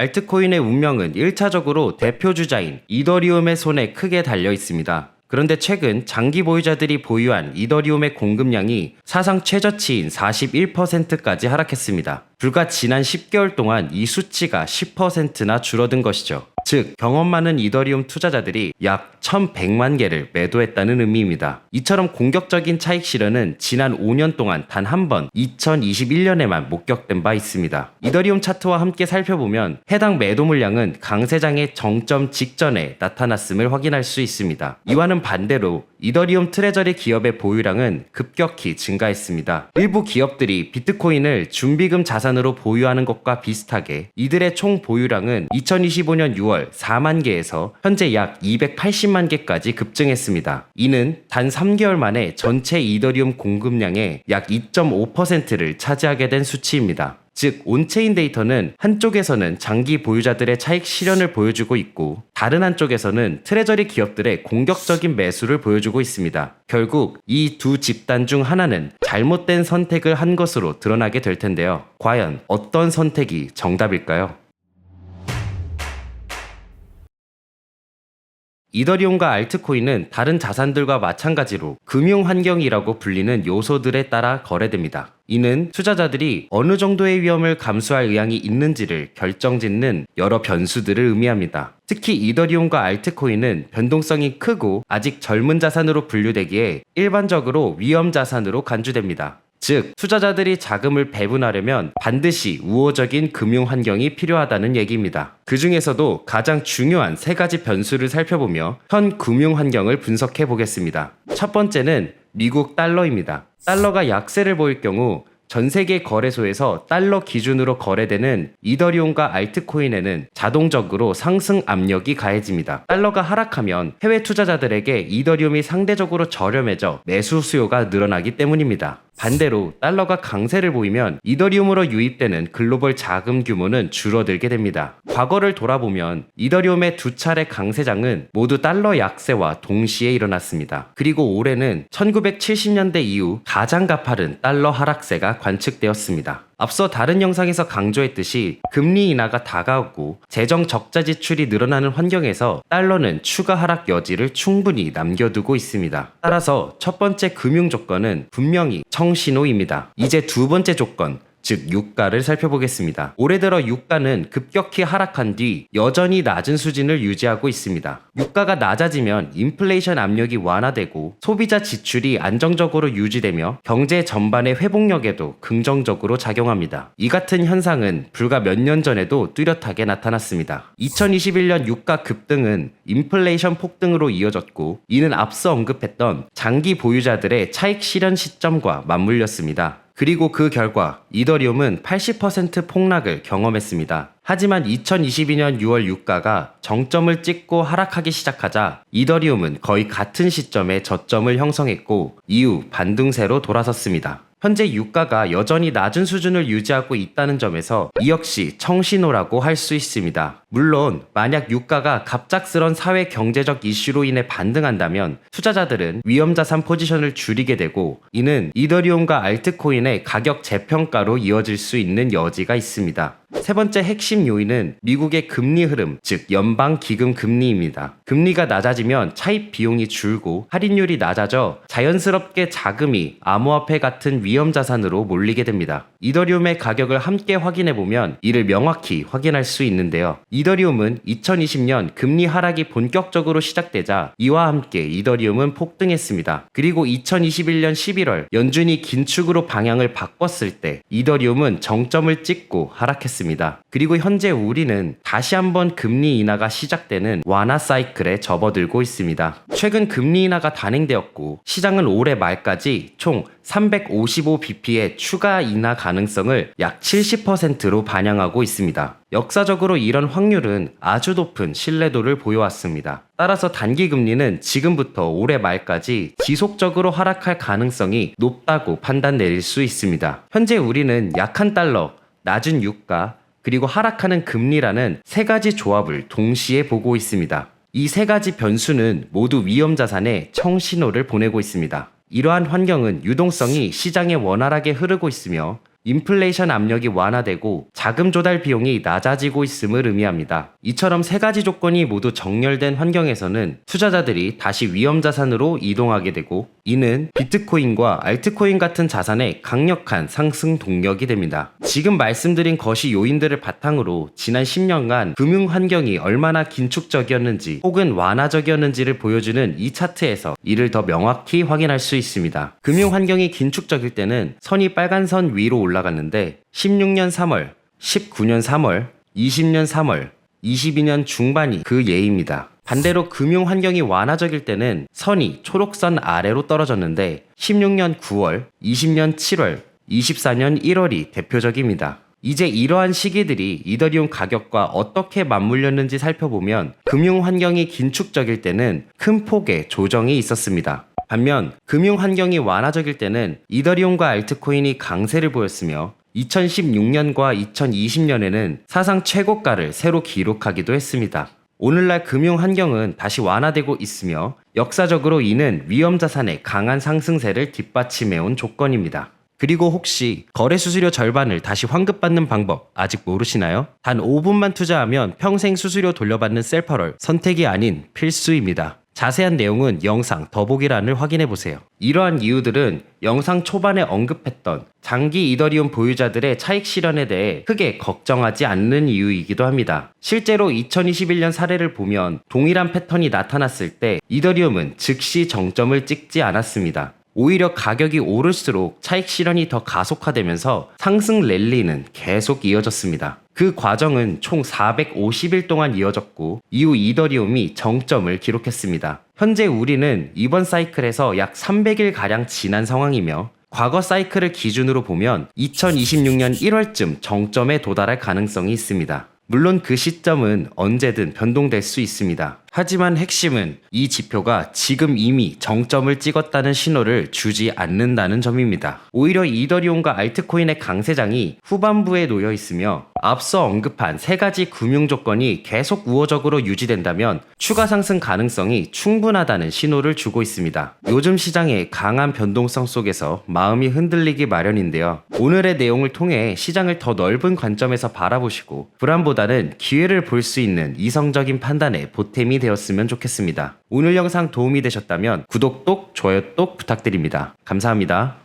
알트코인의 운명은 1차적으로 대표 주자인 이더리움의 손에 크게 달려 있습니다. 그런데 최근 장기 보유자들이 보유한 이더리움의 공급량이 사상 최저치인 41%까지 하락했습니다. 불과 지난 10개월 동안 이 수치가 10%나 줄어든 것이죠. 즉, 경험 많은 이더리움 투자자들이 약 1100만 개를 매도했다는 의미입니다. 이처럼 공격적인 차익 실현은 지난 5년 동안 단 한 번 2021년에만 목격된 바 있습니다. 이더리움 차트와 함께 살펴보면 해당 매도 물량은 강세장의 정점 직전에 나타났음을 확인할 수 있습니다. 이와는 반대로 이더리움 트레저리 기업의 보유량은 급격히 증가했습니다. 일부 기업들이 비트코인을 준비금 자산으로 보유하는 것과 비슷하게 이들의 총 보유량은 2025년 6월 4만 개에서 현재 약 280만 개까지 급증했습니다. 이는 단 3개월 만에 전체 이더리움 공급량의 약 2.5%를 차지하게 된 수치입니다. 즉, 온체인 데이터는 한쪽에서는 장기 보유자들의 차익 실현을 보여주고 있고 다른 한쪽에서는 트레저리 기업들의 공격적인 매수를 보여주고 있습니다. 결국 이 두 집단 중 하나는 잘못된 선택을 한 것으로 드러나게 될 텐데요. 과연 어떤 선택이 정답일까요? 이더리움과 알트코인은 다른 자산들과 마찬가지로 금융환경이라고 불리는 요소들에 따라 거래됩니다. 이는 투자자들이 어느 정도의 위험을 감수할 의향이 있는지를 결정짓는 여러 변수들을 의미합니다. 특히 이더리움과 알트코인은 변동성이 크고 아직 젊은 자산으로 분류되기에 일반적으로 위험 자산으로 간주됩니다. 즉, 투자자들이 자금을 배분하려면 반드시 우호적인 금융 환경이 필요하다는 얘기입니다. 그 중에서도 가장 중요한 세 가지 변수를 살펴보며 현 금융 환경을 분석해 보겠습니다. 첫 번째는 미국 달러입니다. 달러가 약세를 보일 경우 전 세계 거래소에서 달러 기준으로 거래되는 이더리움과 알트코인에는 자동적으로 상승 압력이 가해집니다. 달러가 하락하면 해외 투자자들에게 이더리움이 상대적으로 저렴해져 매수 수요가 늘어나기 때문입니다. 반대로 달러가 강세를 보이면 이더리움으로 유입되는 글로벌 자금 규모는 줄어들게 됩니다. 과거를 돌아보면 이더리움의 두 차례 강세장은 모두 달러 약세와 동시에 일어났습니다. 그리고 올해는 1970년대 이후 가장 가파른 달러 하락세가 관측되었습니다. 앞서 다른 영상에서 강조했듯이 금리 인하가 다가오고 재정 적자 지출이 늘어나는 환경에서 달러는 추가 하락 여지를 충분히 남겨두고 있습니다. 따라서 첫 번째 금융 조건은 분명히 청신호입니다. 이제 두 번째 조건, 즉 유가를 살펴보겠습니다. 올해 들어 유가는 급격히 하락한 뒤 여전히 낮은 수준을 유지하고 있습니다. 유가가 낮아지면 인플레이션 압력이 완화되고 소비자 지출이 안정적으로 유지되며 경제 전반의 회복력에도 긍정적으로 작용합니다. 이 같은 현상은 불과 몇 년 전에도 뚜렷하게 나타났습니다. 2021년 유가 급등은 인플레이션 폭등으로 이어졌고 이는 앞서 언급했던 장기 보유자들의 차익 실현 시점과 맞물렸습니다. 그리고 그 결과 이더리움은 80% 폭락을 경험했습니다. 하지만 2022년 6월 유가가 정점을 찍고 하락하기 시작하자 이더리움은 거의 같은 시점에 저점을 형성했고 이후 반등세로 돌아섰습니다. 현재 유가가 여전히 낮은 수준을 유지하고 있다는 점에서 이 역시 청신호라고 할 수 있습니다. 물론 만약 유가가 갑작스런 사회 경제적 이슈로 인해 반등한다면 투자자들은 위험자산 포지션을 줄이게 되고 이는 이더리움과 알트코인의 가격 재평가로 이어질 수 있는 여지가 있습니다. 세 번째 핵심 요인은 미국의 금리 흐름, 즉 연방 기금 금리입니다. 금리가 낮아지면 차입 비용이 줄고 할인율이 낮아져 자연스럽게 자금이 암호화폐 같은 위험 자산으로 몰리게 됩니다. 이더리움의 가격을 함께 확인해 보면 이를 명확히 확인할 수 있는데요. 이더리움은 2020년 금리 하락이 본격적으로 시작되자 이와 함께 이더리움은 폭등했습니다. 그리고 2021년 11월 연준이 긴축으로 방향을 바꿨을 때 이더리움은 정점을 찍고 하락했습니다. 그리고 현재 우리는 다시 한번 금리 인하가 시작되는 완화 사이클에 접어들고 있습니다. 최근 금리 인하가 단행되었고 시장은 올해 말까지 총 355bp의 추가 인하 가능성을 약 70%로 반영하고 있습니다. 역사적으로 이런 확률은 아주 높은 신뢰도를 보여왔습니다. 따라서 단기 금리는 지금부터 올해 말까지 지속적으로 하락할 가능성이 높다고 판단 내릴 수 있습니다. 현재 우리는 약한 달러, 낮은 유가, 그리고 하락하는 금리라는 세 가지 조합을 동시에 보고 있습니다. 이 세 가지 변수는 모두 위험 자산에 청신호를 보내고 있습니다. 이러한 환경은 유동성이 시장에 원활하게 흐르고 있으며 인플레이션 압력이 완화되고 자금 조달 비용이 낮아지고 있음을 의미합니다. 이처럼 세 가지 조건이 모두 정렬된 환경에서는 투자자들이 다시 위험 자산으로 이동하게 되고, 이는 비트코인과 알트코인 같은 자산의 강력한 상승 동력이 됩니다. 지금 말씀드린 것이 요인들을 바탕으로 지난 10년간 금융 환경이 얼마나 긴축적이었는지 혹은 완화적이었는지를 보여주는 이 차트에서 이를 더 명확히 확인할 수 있습니다. 금융 환경이 긴축적일 때는 선이 빨간 선 위로 올라갔는데 16년 3월, 19년 3월, 20년 3월, 22년 중반이 그 예입니다. 반대로 금융 환경이 완화적일 때는 선이 초록선 아래로 떨어졌는데 16년 9월, 20년 7월, 24년 1월이 대표적입니다. 이제 이러한 시기들이 이더리움 가격과 어떻게 맞물렸는지 살펴보면 금융 환경이 긴축적일 때는 큰 폭의 조정이 있었습니다. 반면 금융 환경이 완화적일 때는 이더리움과 알트코인이 강세를 보였으며 2016년과 2020년에는 사상 최고가를 새로 기록하기도 했습니다. 오늘날 금융 환경은 다시 완화되고 있으며 역사적으로 이는 위험 자산의 강한 상승세를 뒷받침해온 조건입니다. 그리고 혹시 거래 수수료 절반을 다시 환급받는 방법 아직 모르시나요? 단 5분만 투자하면 평생 수수료 돌려받는 셀퍼럴, 선택이 아닌 필수입니다. 자세한 내용은 영상 더보기란을 확인해보세요. 이러한 이유들은 영상 초반에 언급했던 장기 이더리움 보유자들의 차익 실현에 대해 크게 걱정하지 않는 이유이기도 합니다. 실제로 2021년 사례를 보면 동일한 패턴이 나타났을 때 이더리움은 즉시 정점을 찍지 않았습니다. 오히려 가격이 오를수록 차익 실현이 더 가속화되면서 상승 랠리는 계속 이어졌습니다. 그 과정은 총 450일 동안 이어졌고 이후 이더리움이 정점을 기록했습니다. 현재 우리는 이번 사이클에서 약 300일가량 지난 상황이며 과거 사이클을 기준으로 보면 2026년 1월쯤 정점에 도달할 가능성이 있습니다. 물론 그 시점은 언제든 변동될 수 있습니다. 하지만 핵심은 이 지표가 지금 이미 정점을 찍었다는 신호를 주지 않는다는 점입니다. 오히려 이더리움과 알트코인의 강세장이 후반부에 놓여 있으며 앞서 언급한 세 가지 금융 조건이 계속 우호적으로 유지된다면 추가 상승 가능성이 충분하다는 신호를 주고 있습니다. 요즘 시장의 강한 변동성 속에서 마음이 흔들리기 마련인데요. 오늘의 내용을 통해 시장을 더 넓은 관점에서 바라보시고 불안보다는 기회를 볼 수 있는 이성적인 판단에 보탬이 되었으면 좋겠습니다. 오늘 영상 도움이 되셨다면 구독, 좋아요 부탁드립니다. 감사합니다.